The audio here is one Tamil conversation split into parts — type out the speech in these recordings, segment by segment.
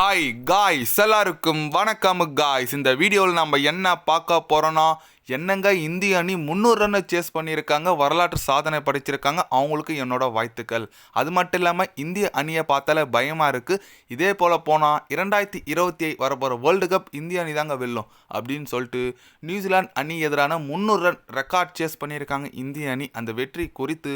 ஹாய் காய்ஸ், எல்லாருக்கும் வணக்கம் காய்ஸ். இந்த வீடியோவில் நம்ம என்ன பார்க்க போகிறோன்னா, என்னங்க இந்திய அணி 300 ரன்னை சேஸ் பண்ணியிருக்காங்க, வரலாற்று சாதனை படைச்சிருக்காங்க. அவங்களுக்கு என்னோட வாழ்த்துக்கள். அது மட்டும் இல்லாமல் இந்திய அணியை பார்த்தாலே பயமாக இருக்குது. இதே போல் போனால் 2028 வரப்போகிற வேர்ல்டு கப் இந்திய அணி தாங்க வெல்லும் அப்படின்னு சொல்லிட்டு நியூசிலாந்து அணி எதிரான 300 ரன் ரெக்கார்ட் சேஸ் பண்ணியிருக்காங்க இந்திய அணி. அந்த வெற்றி குறித்து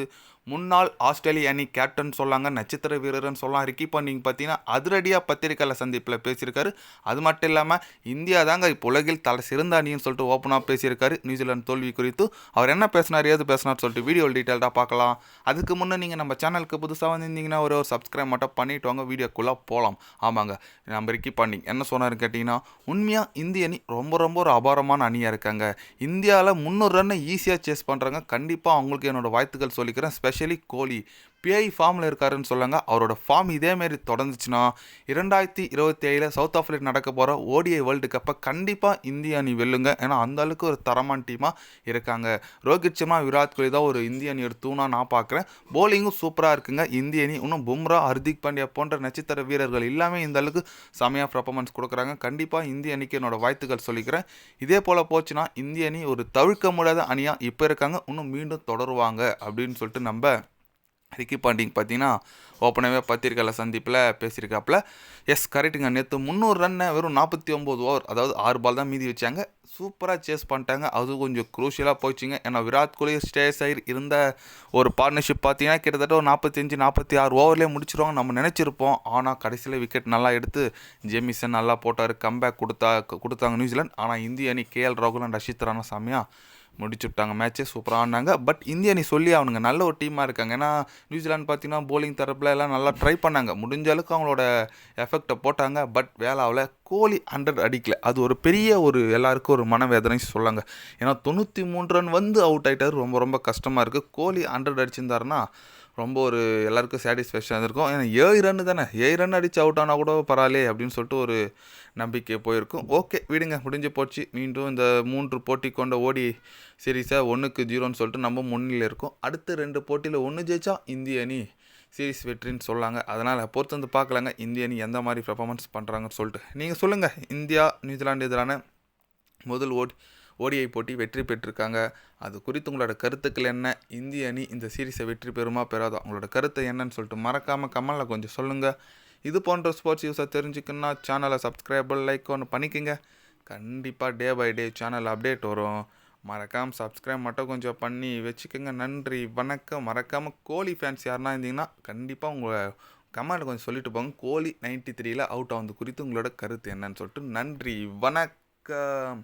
முன்னாள் ஆஸ்திரேலிய அணி கேப்டன் சொல்லாங்க, நட்சத்திர வீரர்னு சொல்லலாம். ரிக்கி பாண்டிங் பார்த்தீங்கன்னா அதிரடியாக பத்திரிகையாளர் சந்திப்பில் பேசியிருக்காரு. அது மட்டும் இல்லாமல் இந்தியா தாங்க இப்போ உலகில் தலை சிறந்த அணின்னு சொல்லிட்டு ஓப்பனாக பேசியிருக்காரு. நியூசிலாந்து தோல்வி குறித்து அவர் என்ன பேசினார், ஏது பேசினார் சொல்லிட்டு வீடியோ டீட்டெயில்டாக பார்க்கலாம். அதுக்கு முன்னே நீங்கள் நம்ம சேனலுக்கு புதுசாக வந்திருந்தீங்கன்னா ஒரு சப்ஸ்கிரைப் மட்டும் பண்ணிவிட்டு வாங்க, வீடியோக்குள்ளே போகலாம். ஆமாங்க, நம்ம ரிக்கி பாண்டிங் என்ன சொன்னார்னு கேட்டிங்கன்னா, உண்மையாக இந்திய அணி ரொம்ப ஒரு அபாரமான அணியாக இருக்காங்க. இந்தியாவில் 300 ரன்னை ஈஸியாக சேஸ் பண்ணுறாங்க. கண்டிப்பாக அவங்களுக்கு என்னோடய வாழ்த்துக்கள் சொல்லிக்கிறேன். ஸ்பெஷலி கோலி பிஐ ஃபார்மில் இருக்காருன்னு சொல்லுங்க. அவரோட ஃபார்ம் இதேமாரி தொடர்ந்துச்சுன்னா 2027 சவுத் ஆஃப்ரிக்கா நடக்க போகிற ஓடிஐ வேர்ல்டு கப்பை கண்டிப்பாக இந்திய அணி வெல்லுங்க. ஏன்னா அந்த அளவுக்கு ஒரு தரமான டீமாக இருக்காங்க. ரோஹித் சர்மா, விராட் கோலி தான் ஒரு இந்திய அணி ஒரு தூணாக நான் பார்க்குறேன். போலிங்கும் சூப்பராக இருக்குங்க இந்திய அணி. இன்னும் பும்ரா, ஹர்திக் பாண்டியா போன்ற நட்சத்திர வீரர்கள் எல்லாமே இந்த அளவுக்கு செமையாக பர்ஃபார்மன்ஸ் கொடுக்குறாங்க. கண்டிப்பாக இந்திய அணிக்கு என்னோட வாழ்த்துக்கள் சொல்லிக்கிறேன். இதே போல் போச்சுன்னா இந்திய அணி ஒரு தவிர்க்க முடியாத அணியாக இப்போ இருக்காங்க. இன்னும் மீண்டும் தொடருவாங்க அப்படின்னு சொல்லிட்டு நம்ம ரிக்கி பாண்டிங் பார்த்தீங்கன்னா ஓப்பனாகவே பத்திரிகையாளர் சந்திப்பில் பேசியிருக்காப்புல. எஸ், கரெக்டுங்க. நேற்று 300 ரன்னை வெறும் 49 ஓவர், அதாவது 6 பால் தான் மீதி வச்சாங்க. சூப்பராக சேஸ் பண்ணிட்டாங்க. அது கொஞ்சம் குரூஷியலாக போச்சுங்க. ஏன்னா விராட் கோலி, ஸ்ரேயஸ் ஐயர் இருந்த ஒரு பார்ட்னர்ஷிப் பார்த்தீங்கன்னா கிட்டத்தட்ட ஒரு 45-46 ஓவர்லேயே முடிச்சிருவாங்க நம்ம நினச்சிருப்போம். ஆனால் கடைசியில் விக்கெட் நல்லா எடுத்து ஜேமிசன் நல்லா போட்டார், கம்பேக் கொடுத்தாங்க நியூசிலாந்து. ஆனால் இந்திய அணி கேஎல் ராகுல் அண்ட் ரஷித் ராணா செம்மையாக முடிச்சுட்டாங்க. மேட்சே சூப்பராக ஆனாங்க. பட் இந்திய அணி சொல்லி அவனுங்க நல்ல ஒரு டீமாக இருக்காங்க. ஏன்னா நியூசிலாந்து பார்த்தீங்கன்னா போலிங் தரப்பில் எல்லாம் நல்லா ட்ரை பண்ணாங்க. முடிஞ்ச அளவுக்கு அவங்களோட எஃபெக்டை போட்டாங்க. பட் வேளாவில் கோலி 100 அடிக்கல. அது ஒரு பெரிய ஒரு எல்லாருக்கும் ஒரு மனவேதனை சொல்லாங்க. ஏன்னா 93 ரன் வந்து அவுட் ஆகிட்டார். ரொம்ப கஷ்டமாக இருக்குது. கோலி 100 அடிச்சிருந்தாருன்னா ரொம்ப ஒரு எல்லாருக்கும் சாட்டிஸ்ஃபேக்ஷன் இருக்கும். ஏன்னா 7 ரன் தானே, 7 ரன் அடித்து அவுட் ஆனால் கூட பரவாயில்லே அப்படின்னு சொல்லிட்டு ஒரு நம்பிக்கை போயிருக்கும். ஓகே விடுங்க, முடிஞ்சு போச்சு. மீண்டும் இந்த 3 போட்டி கொண்ட ஓடி சீரீஸை 1-0ன்னு சொல்லிட்டு நம்ம முன்னிலையில் இருக்கோம். அடுத்த 2 போட்டியில் 1 ஜெயிச்சா இந்திய அணி சீரீஸ் வெற்றின்னு சொல்லாங்க. அதனால் பொறுத்து வந்து பார்க்கலாங்க இந்திய அணி எந்த மாதிரி பெர்ஃபார்மன்ஸ் பண்ணுறாங்கன்னு சொல்லிட்டு. நீங்கள் சொல்லுங்கள், இந்தியா நியூசிலாந்து எதிரான முதல் ஓடிஐ போட்டி வெற்றி பெற்றிருக்காங்க. அது குறித்து உங்களோட கருத்துக்கள் என்ன? இந்திய அணி இந்த சீரீஸை வெற்றி பெறுமா பெறாதோ உங்களோட கருத்தை என்னன்னு சொல்லிட்டு மறக்காமல் கமெண்டில் கொஞ்சம் சொல்லுங்கள். இது போன்ற ஸ்போர்ட்ஸ் நியூஸை தெரிஞ்சுக்கணுன்னா சேனலை சப்ஸ்கிரைப், லைக் ஒன்று பண்ணிக்கோங்க. கண்டிப்பாக day by day channel update வரும். மறக்காமல் சப்ஸ்கிரைப் மட்டும் கொஞ்சம் பண்ணி வச்சுக்கோங்க. நன்றி, வணக்கம். மறக்காமல் கோலி ஃபேன்ஸ் யாருன்னா இருந்தீங்கன்னா கண்டிப்பாக உங்கள் கமெண்ட் கொஞ்சம் சொல்லிட்டு போங்க. கோலி 93ல் அவுட் ஆகுது குறித்து உங்களோட கருத்து என்னன்னு சொல்லிட்டு. நன்றி, வணக்கம்.